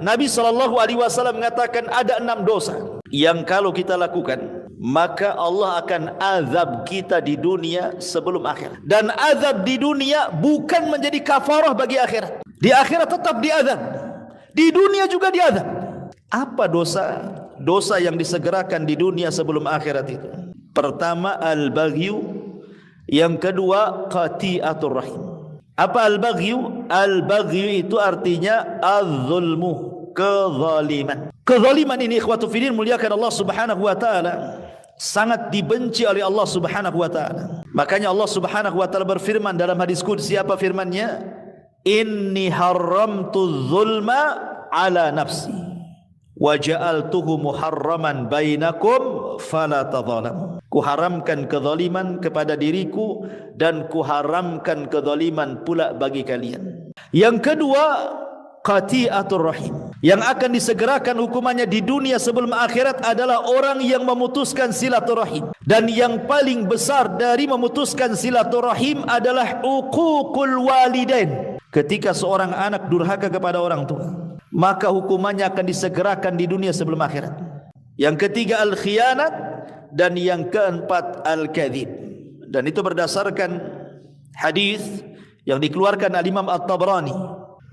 Nabi SAW mengatakan ada 6 dosa yang kalau kita lakukan, maka Allah akan azab kita di dunia sebelum akhirat. Dan azab di dunia bukan menjadi kafarah bagi akhirat. Di akhirat tetap diazab, di dunia juga diazab. Apa dosa? Dosa yang disegerakan di dunia sebelum akhirat itu. Pertama al-baghyu, yang kedua qati'atur rahim. Apa al-baghyu? Al-baghyu itu artinya az-zulmu, kezaliman. Kezaliman ini ikhwatu fillah muliakan Allah Subhanahu wa taala, sangat dibenci oleh Allah Subhanahu wa taala. Makanya Allah Subhanahu wa taala berfirman dalam hadis qudsi, apa firman-Nya? Inni haramtu zulma ala nafsi wa ja'altuhu muharraman bainakum fala tadhalamu. Kuharamkan kezaliman kepada diriku dan kuharamkan kezaliman pula bagi kalian. Yang kedua, qati'atur rahim. Yang akan disegerakan hukumannya di dunia sebelum akhirat adalah orang yang memutuskan silaturahim. Dan yang paling besar dari memutuskan silaturahim adalah uququl walidain. Ketika seorang anak durhaka kepada orang tua, maka hukumannya akan disegerakan di dunia sebelum akhirat. Yang ketiga al-khiyanat, dan yang keempat al-kadhib. Dan itu berdasarkan hadis yang dikeluarkan al-Imam At-Tabrani.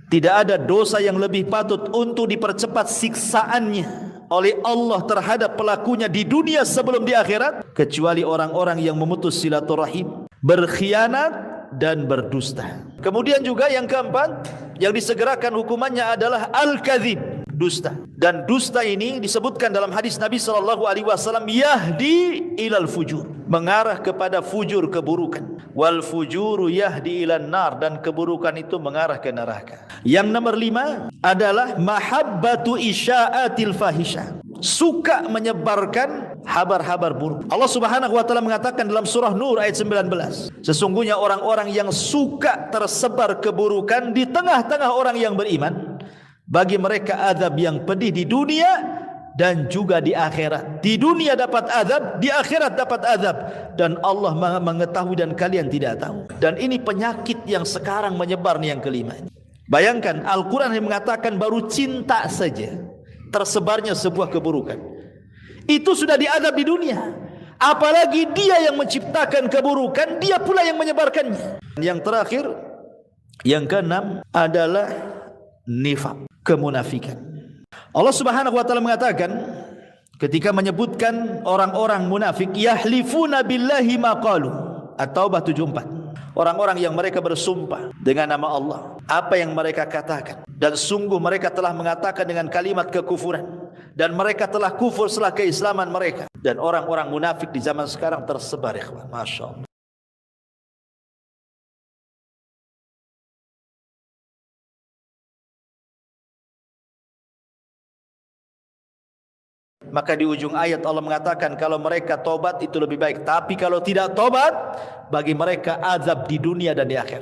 Tidak ada dosa yang lebih patut untuk dipercepat siksaannya oleh Allah terhadap pelakunya di dunia sebelum di akhirat, kecuali orang-orang yang memutus silaturahim, berkhianat dan berdusta. Kemudian juga yang keempat yang disegerakan hukumannya adalah al-kadzib, dusta. Dan dusta ini disebutkan dalam hadis Nabi SAW, yahdi ilal fujur, mengarah kepada fujur, keburukan. Wal fujuru yahdi ilan nar, dan keburukan itu mengarah ke neraka. Yang nomor 5 adalah mahabbatu isya'atil fahisha, suka menyebarkan habar-habar buruk. Allah Subhanahu wa taala mengatakan dalam surah Nur ayat 19, sesungguhnya orang-orang yang suka tersebar keburukan di tengah-tengah orang yang beriman, bagi mereka azab yang pedih di dunia dan juga di akhirat. Di dunia dapat azab, di akhirat dapat azab, dan Allah mengetahui dan kalian tidak tahu. Dan ini penyakit yang sekarang menyebar nih, yang kelima. Bayangkan Al-Quran yang mengatakan baru cinta saja tersebarnya sebuah keburukan, itu sudah diazab di dunia. Apalagi dia yang menciptakan keburukan, dia pula yang menyebarkannya. Yang terakhir, yang keenam adalah nifaq, kemunafikan. Allah Subhanahu wa taala mengatakan ketika menyebutkan orang-orang munafik, yahlifuna billahi ma qalu. At-Taubah 74. Orang-orang yang mereka bersumpah dengan nama Allah apa yang mereka katakan, dan sungguh mereka telah mengatakan dengan kalimat kekufuran, dan mereka telah kufur setelah keislaman mereka. Dan orang-orang munafik di zaman sekarang tersebar, ikhwan. Masya Allah. Maka di ujung ayat Allah mengatakan kalau mereka tobat itu lebih baik, tapi kalau tidak tobat, bagi mereka azab di dunia dan di akhirat.